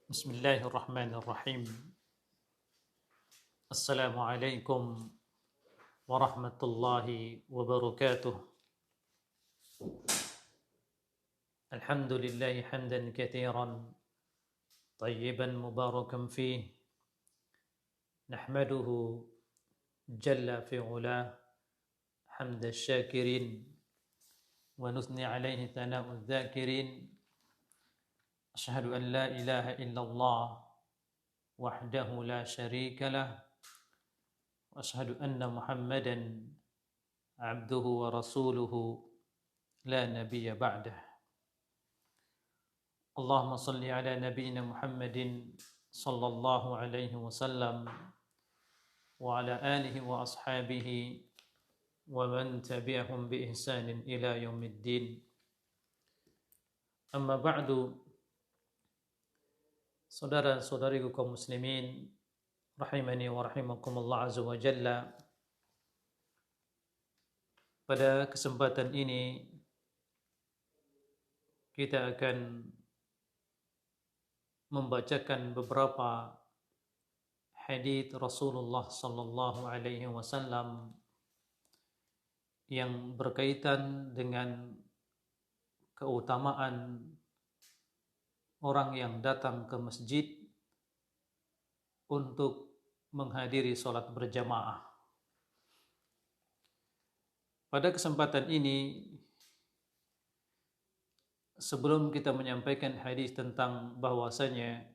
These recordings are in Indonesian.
Bismillahirrahmanirrahim. Assalamualaikum warahmatullahi wabarakatuh. Alhamdulillahi hamdan katsiran tayyiban mubarakan fih. Nahmaduhu jalla fi ula hamda syakirin wa nuthni alaihi thana'u dzakirin. Asyhadu an la ilaha illallah wahdahu la syarika lah. وأشهد أن محمدا عبده ورسوله لا نبي بعده. اللهم صل على نبينا محمد صلى الله عليه وسلم وعلى آله وأصحابه ومن تبعهم بإحسان إلى يوم الدين. أما بعد, saudara-saudariku kaum muslimin rahimani wa rahimakumullah azza wa jalla. Pada kesempatan ini kita akan membacakan beberapa hadits Rasulullah sallallahu alaihi wasallam yang berkaitan dengan keutamaan orang yang datang ke masjid untuk menghadiri sholat berjamaah. Pada kesempatan ini, sebelum kita menyampaikan hadis tentang bahwasanya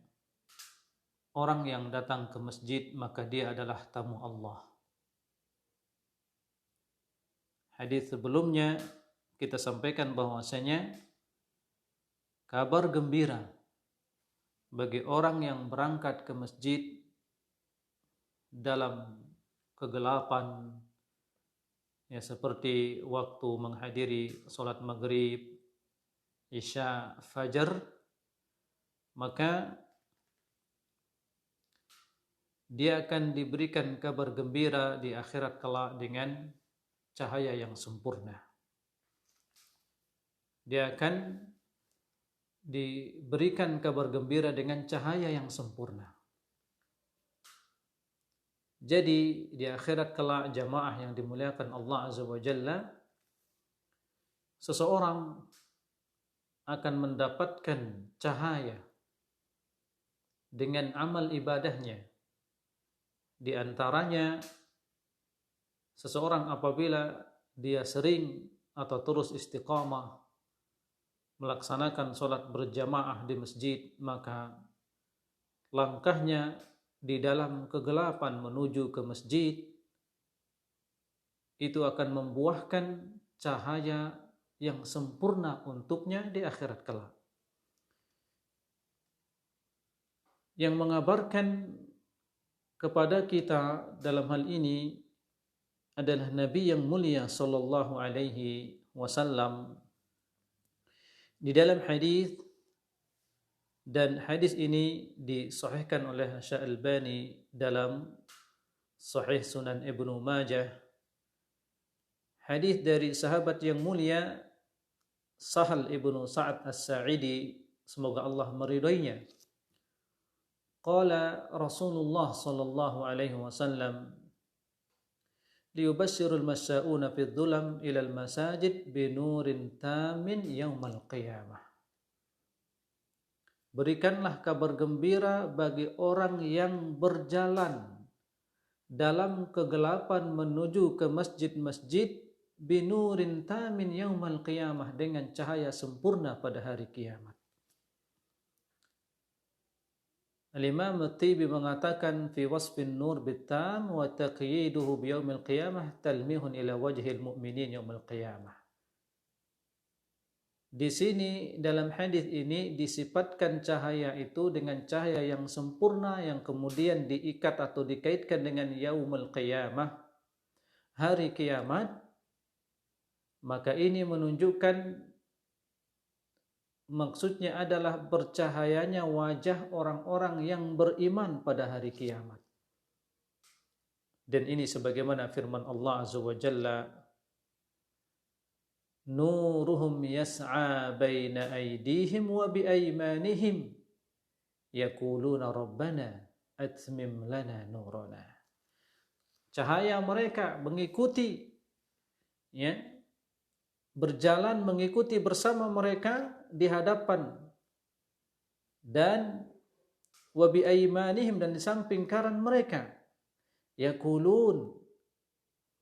orang yang datang ke masjid maka dia adalah tamu Allah. Hadis sebelumnya kita sampaikan bahwasanya kabar gembira bagi orang yang berangkat ke masjid dalam kegelapan, ya seperti waktu menghadiri sholat maghrib, isya, fajar, maka dia akan diberikan kabar gembira di akhirat kelak dengan cahaya yang sempurna. Dia akan diberikan kabar gembira dengan cahaya yang sempurna. Jadi di akhirat kelak jamaah yang dimuliakan Allah Azza wa Jalla, seseorang akan mendapatkan cahaya dengan amal ibadahnya. Di antaranya seseorang apabila dia sering atau terus istiqamah melaksanakan sholat berjamaah di masjid, maka langkahnya di dalam kegelapan menuju ke masjid itu akan membuahkan cahaya yang sempurna untuknya di akhirat kelak. Yang mengabarkan kepada kita dalam hal ini adalah Nabi yang mulia sallallahu alaihi wasallam di dalam hadis, dan hadis ini disahihkan oleh Syekh Albani dalam Sahih Sunan Ibnu Majah. Hadis dari sahabat yang mulia Sahal ibnu Sa'ad As-Sa'idi, semoga Allah meridainya. Qala Rasulullah sallallahu alaihi wasallam, liyubashshirul masya'una fi dhulam ila al-masajid binurin tamin yaumal qiyamah. Berikanlah kabar gembira bagi orang yang berjalan dalam kegelapan menuju ke masjid-masjid binurin tamin yaumal qiyamah, dengan cahaya sempurna pada hari kiamat. Al-Imam At-Tibi mengatakan fi wasfin nur bitam wa taqyiduhu bi yaumil qiyamah talmihun ila wajhil mu'minin yaumil qiyamah. Di sini dalam hadis ini disifatkan cahaya itu dengan cahaya yang sempurna yang kemudian diikat atau dikaitkan dengan yaumul qiyamah, hari kiamat. Maka ini menunjukkan maksudnya adalah bercahayanya wajah orang-orang yang beriman pada hari kiamat. Dan ini sebagaimana firman Allah Azza wa Jalla, nuruhum yas'a baina aydihim wa biaymanihim yaquluna rabbana atmim lana nurana. Cahaya mereka mengikuti, ya, berjalan mengikuti bersama mereka di hadapan dan wa bi aymanihim, dan di samping kanan mereka. Yaqulun,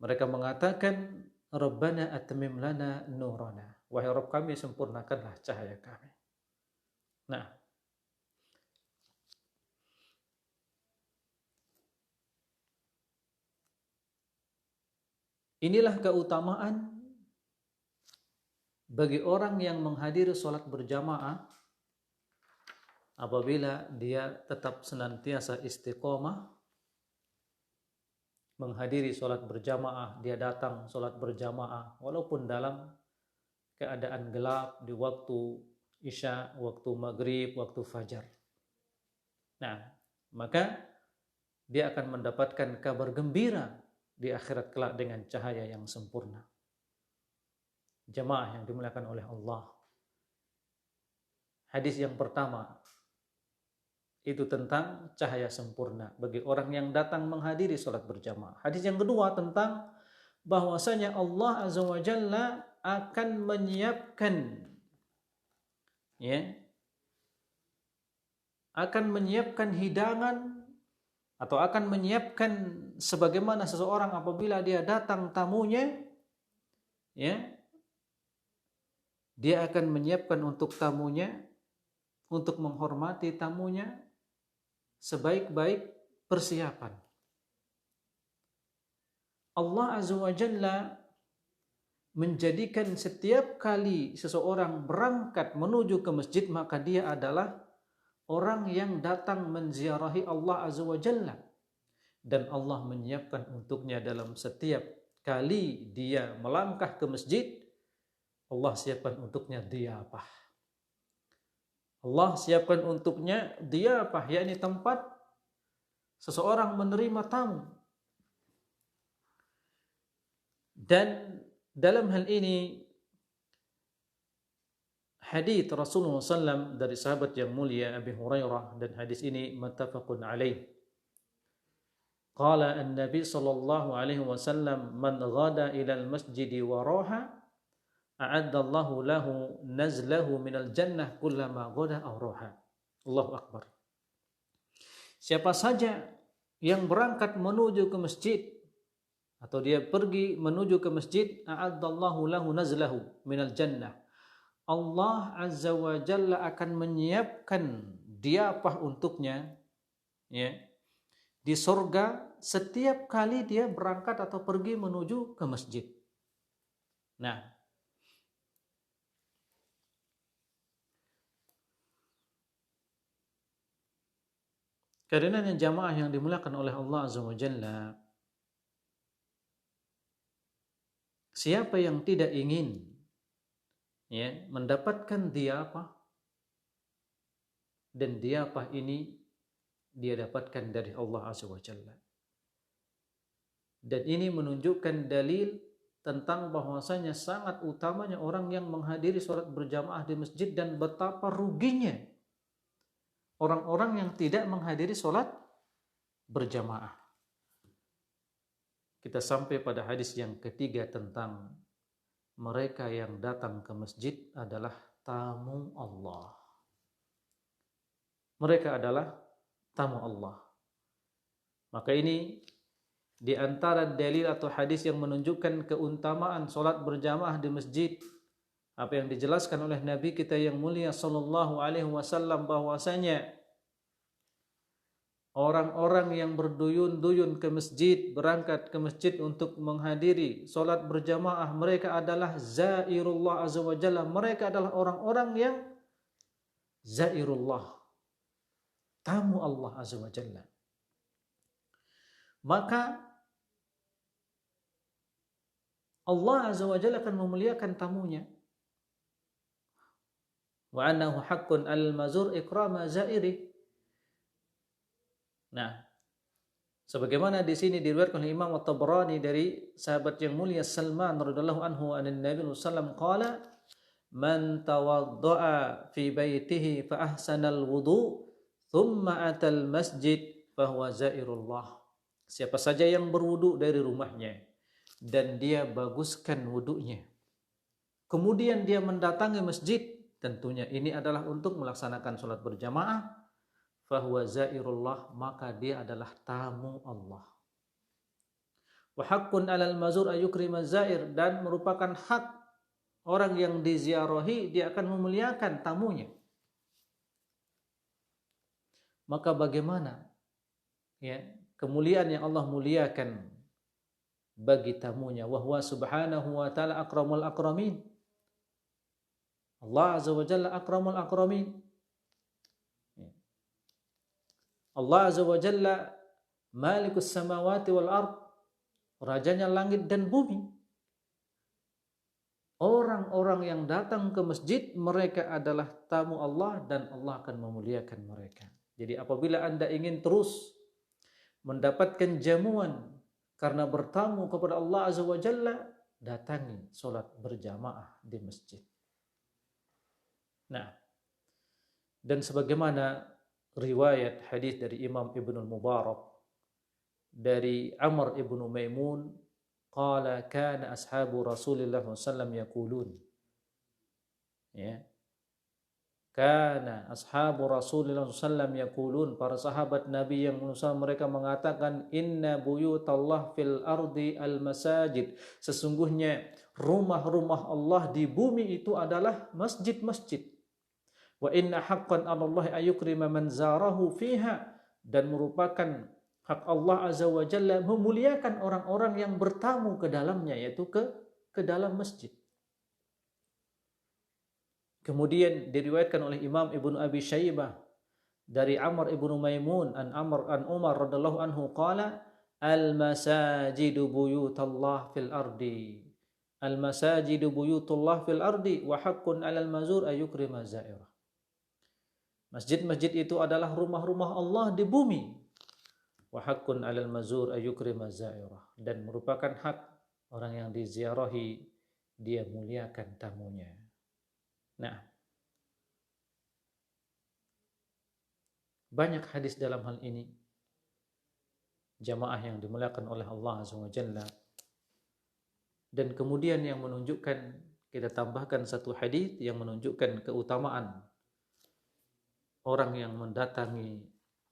mereka mengatakan, rabbana atmim lana nurana, wahai Rabb kami, sempurnakanlah cahaya kami. Nah, inilah keutamaan bagi orang yang menghadiri sholat berjamaah apabila dia tetap senantiasa istiqomah menghadiri sholat berjamaah, dia datang sholat berjamaah walaupun dalam keadaan gelap di waktu isya, waktu maghrib, waktu fajar. Nah, maka dia akan mendapatkan kabar gembira di akhirat kelak dengan cahaya yang sempurna. Jamaah yang dimuliakan oleh Allah. Hadis yang pertama itu tentang cahaya sempurna bagi orang yang datang menghadiri sholat berjamaah. Hadis yang kedua tentang bahwasanya Allah Azza wa Jalla akan menyiapkan, ya, akan menyiapkan hidangan atau akan menyiapkan sebagaimana seseorang apabila dia datang tamunya, ya, dia akan menyiapkan untuk tamunya, untuk menghormati tamunya sebaik-baik persiapan. Allah Azza wa Jalla menjadikan setiap kali seseorang berangkat menuju ke masjid, maka dia adalah orang yang datang menziarahi Allah Azza wa Jalla. Dan Allah menyiapkan untuknya dalam setiap kali dia melangkah ke masjid, Allah siapkan untuknya diyafah. Allah siapkan untuknya diyafah, yakni tempat seseorang menerima tamu. Dan dalam hal ini hadits Rasulullah SAW dari sahabat yang mulia Abi Hurairah, dan hadis ini muttafaqun alaih. Qala an-nabi sallallahu alaihi wasallam, man ghada ila al-masjid wa raha a'addallahu lahu nazlahu minal jannah kullama ghada aw raha. Allahu akbar. Siapa saja yang berangkat menuju ke masjid atau dia pergi menuju ke masjid, a'addallahu lahu nazlahu minal jannah, Allah Azza wa Jalla akan menyiapkan diyafah untuknya, ya, di surga setiap kali dia berangkat atau pergi menuju ke masjid. Nah, karena jamaah yang dimuliakan oleh Allah Azza wa Jalla, siapa yang tidak ingin, ya, mendapatkan diyafah, dan diyafah ini dia dapatkan dari Allah Azza wa Jalla. Dan ini menunjukkan dalil tentang bahwasanya sangat utamanya orang yang menghadiri sholat berjamaah di masjid, dan betapa ruginya orang-orang yang tidak menghadiri sholat berjamaah. Kita sampai pada hadis yang ketiga tentang mereka yang datang ke masjid adalah tamu Allah. Mereka adalah tamu Allah. Maka ini di antara dalil atau hadis yang menunjukkan keutamaan sholat berjamaah di masjid, apa yang dijelaskan oleh Nabi kita yang mulia sallallahu alaihi wasallam, bahwasanya orang-orang yang berduyun-duyun ke masjid, berangkat ke masjid untuk menghadiri sholat berjamaah, mereka adalah zairullah azza wa jalla. Mereka adalah orang-orang yang zairullah, tamu Allah azza wa jalla. Maka Allah azza wa jalla akan memuliakan tamunya. Wa annahu haqqun al-mazur ikrama zairi. Nah, sebagaimana di sini diriwayatkan oleh Imam At-Tabrani dari sahabat yang mulia Salman radhiyallahu anhu, an Nabi sallallahu alaihi wasallam qala, man tawaddaa fi baitihi fa ahsana al-wudu thumma atal masjid fahuwa zairullah. Siapa saja yang berwudu dari rumahnya dan dia baguskan wudunya, kemudian dia mendatangi masjid, tentunya ini adalah untuk melaksanakan sholat berjamaah, fahuwa zairullah, maka dia adalah tamu Allah. Wa haqqun 'alal mazur ayyukrima zair, dan merupakan hak orang yang diziarahi, dia akan memuliakan tamunya. Maka bagaimana ya kemuliaan yang Allah muliakan bagi tamunya, wa huwa subhanahu wa ta'ala akramul akramin. Allah azza wa jalla akramul akramin. Allah azza wa jalla malikus samawati wal ard, rajanya langit dan bumi. Orang-orang yang datang ke masjid, mereka adalah tamu Allah dan Allah akan memuliakan mereka. Jadi apabila Anda ingin terus mendapatkan jamuan karena bertamu kepada Allah azza wa jalla, datangi salat berjamaah di masjid. Nah, dan sebagaimana riwayat hadis dari Imam Ibnul Mubarak dari Amr ibnu Maimun, qala kana ashabu Rasulillah sallallahu yaqulun, ya, kana ashabu Rasulillah sallallahu yaqulun, para sahabat Nabi yang mereka mengatakan, inna buyutallah fil ardi al masajid, sesungguhnya rumah-rumah Allah di bumi itu adalah masjid-masjid. Wa inna haqqan 'alallahi ayyukrima man zarahu fiha, dan merupakan hak Allah azza wa jalla memuliakan orang-orang yang bertamu ke dalamnya, yaitu ke dalam masjid. Kemudian diriwayatkan oleh Imam Ibnu Abi Syaibah dari Amr ibnu Maimun an Umar radhiyallahu anhu qala al masajidu buyutallah fil ardi, al masajidu buyutullah fil ardi wa haqqun 'alal mazur ayyukrima zairah. Masjid-masjid itu adalah rumah-rumah Allah di bumi. Wa haqqun 'alal mazur ayyukrima zairah, dan merupakan hak orang yang diziarahi, dia muliakan tamunya. Nah, banyak hadis dalam hal ini, jamaah yang dimuliakan oleh Allah azza wa jalla. Dan kemudian yang menunjukkan, kita tambahkan satu hadis yang menunjukkan keutamaan orang yang mendatangi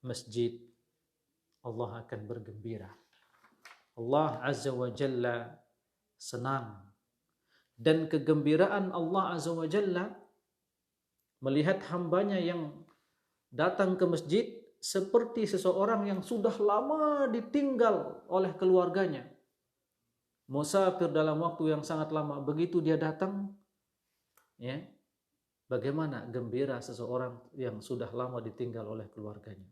masjid, Allah akan bergembira. Allah azza wa jalla senang, dan kegembiraan Allah azza wa jalla melihat hambanya yang datang ke masjid seperti seseorang yang sudah lama ditinggal oleh keluarganya, musafir dalam waktu yang sangat lama. Begitu dia datang, ya, bagaimana gembira seseorang yang sudah lama ditinggal oleh keluarganya.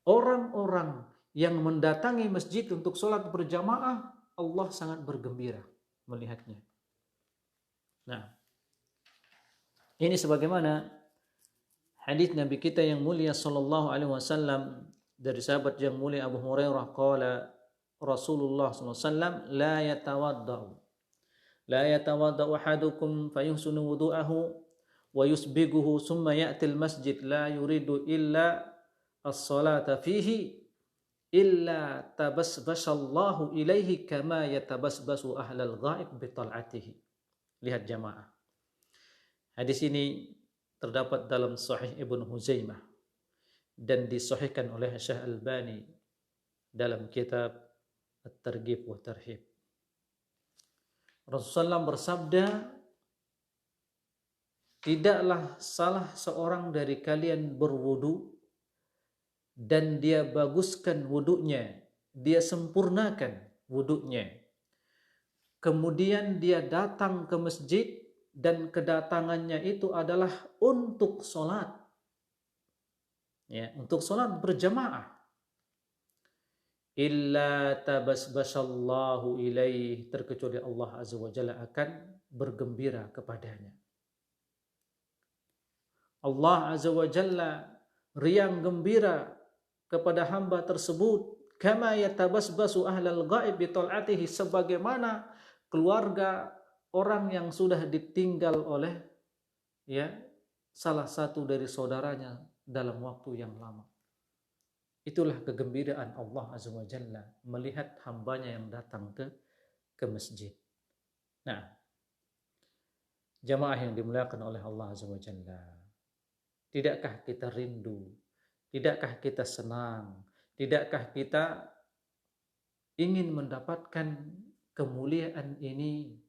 Orang-orang yang mendatangi masjid untuk sholat berjamaah, Allah sangat bergembira melihatnya. Nah, ini sebagaimana hadis Nabi kita yang mulia sallallahu alaihi wasallam dari sahabat yang mulia Abu Hurairah, qala Rasulullah sallallahu alaihi wasallam, la yatawaddau ahadukum fayuhsinu wudu'ahu wa yusbiguhu summa ya'til masjid la yuridu illa as-salata fihi illa tabasbasallahu ilaihi kama yatabasbasu ahlal ghaib bital'atihi. Lihat jamaah, hadis ini terdapat dalam Sahih Ibnu Huzaimah dan disahihkan oleh Syekh Albani dalam kitab At-Targhib wa Tarhib. Rasulullah bersabda, tidaklah salah seorang dari kalian berwudu dan dia baguskan wudunya, dia sempurnakan wudunya, kemudian dia datang ke masjid dan kedatangannya itu adalah untuk sholat, ya, untuk sholat berjamaah, illa tabasbasallahu ilaih, terkecuali Allah azza wa jalla akan bergembira kepadanya. Allah azza wa jalla riang gembira kepada hamba tersebut, kama yatabasbasu ahlal ghaib bitol'atihi, sebagaimana keluarga orang yang sudah ditinggal oleh, ya, salah satu dari saudaranya dalam waktu yang lama. Itulah kegembiraan Allah Azza wa Jalla melihat hambanya yang datang ke masjid. Nah, jamaah yang dimuliakan oleh Allah Azza wa Jalla, tidakkah kita rindu, tidakkah kita senang, tidakkah kita ingin mendapatkan kemuliaan ini?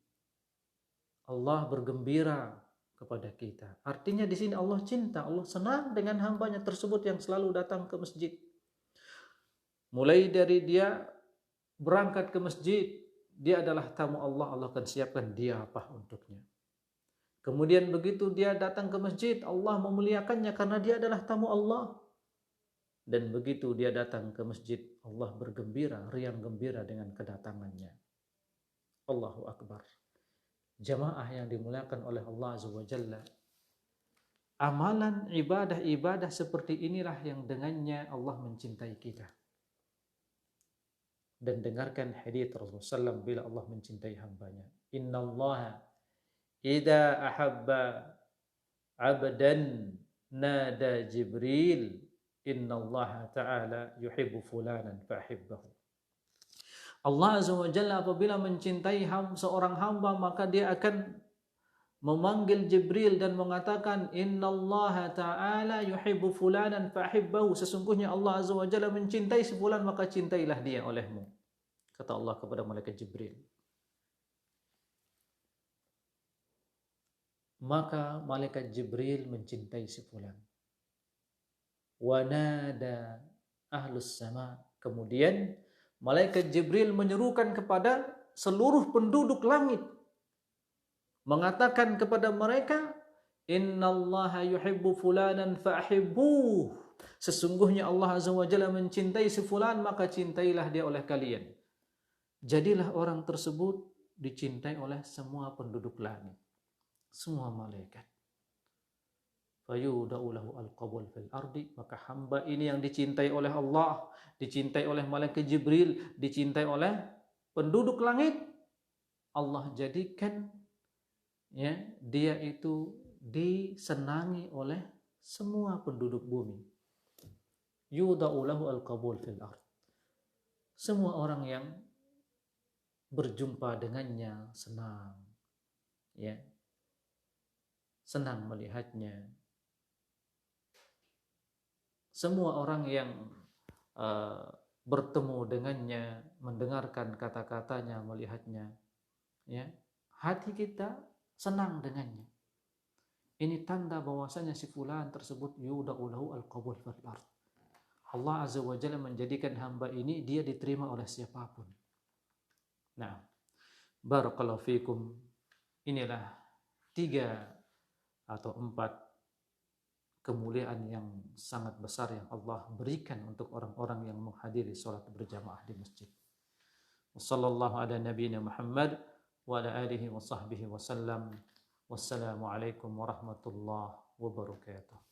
Allah bergembira kepada kita. Artinya di sini Allah cinta, Allah senang dengan hambanya tersebut yang selalu datang ke masjid. Mulai dari dia berangkat ke masjid, dia adalah tamu Allah, Allah akan siapkan dia apa untuknya. Kemudian begitu dia datang ke masjid, Allah memuliakannya karena dia adalah tamu Allah. Dan begitu dia datang ke masjid, Allah bergembira, riang gembira dengan kedatangannya. Allahu Akbar. Jamaah yang dimuliakan oleh Allah Azza wa Jalla, amalan ibadah-ibadah seperti inilah yang dengannya Allah mencintai kita. Dan dengarkan hadits Rasulullah SAW bila Allah mencintai hambanya. Inna Allah idza ahabba abdan nada Jibril, Inna Allah ta'ala yuhibbu fulanan fa'ahibbahu. Allah Azza wa Jalla apabila mencintai seorang hamba, maka dia akan memanggil Jibril dan mengatakan, Inna Allah ta'ala yuhibbu fulanan fa'ahibbahu. Sesungguhnya Allah Azza wa Jalla mencintai si fulan, maka cintailah dia olehmu. Kata Allah kepada malaikat Jibril. Maka malaikat Jibril mencintai si fulan. Wa nada ahlus sama. Kemudian malaikat Jibril menyerukan kepada seluruh penduduk langit, mengatakan kepada mereka, Innallaha yuhibbu fulanan fa'ahibbuh. Sesungguhnya Allah Azza wa Jalla mencintai si fulan, maka cintailah dia oleh kalian. Jadilah orang tersebut dicintai oleh semua penduduk langit, semua malaikat. Fayuda'u lahu al-qabul fil ardi. Maka hamba ini yang dicintai oleh Allah, dicintai oleh malaikat Jibril, dicintai oleh penduduk langit, Allah jadikan ya dia itu disenangi oleh semua penduduk bumi. Yuda'u lahu al-qabul fil ard. Semua orang yang berjumpa dengannya senang, ya, senang melihatnya. Semua orang yang bertemu dengannya, mendengarkan kata-katanya, melihatnya, ya, hati kita senang dengannya. Ini tanda bahwasanya si fulan tersebut yuda'u lahu al-qabul fil ard. Allah Azza wa Jalla menjadikan hamba ini dia diterima oleh siapapun. Nah, barakallahu fikum. Inilah 3 atau 4 kemuliaan yang sangat besar yang Allah berikan untuk orang-orang yang menghadiri salat berjamaah di masjid. Wassallallahu ala nabiyyina Muhammad wa ala alihi wa sahbihi wa sallam. Wassalamualaikum warahmatullahi wabarakatuh.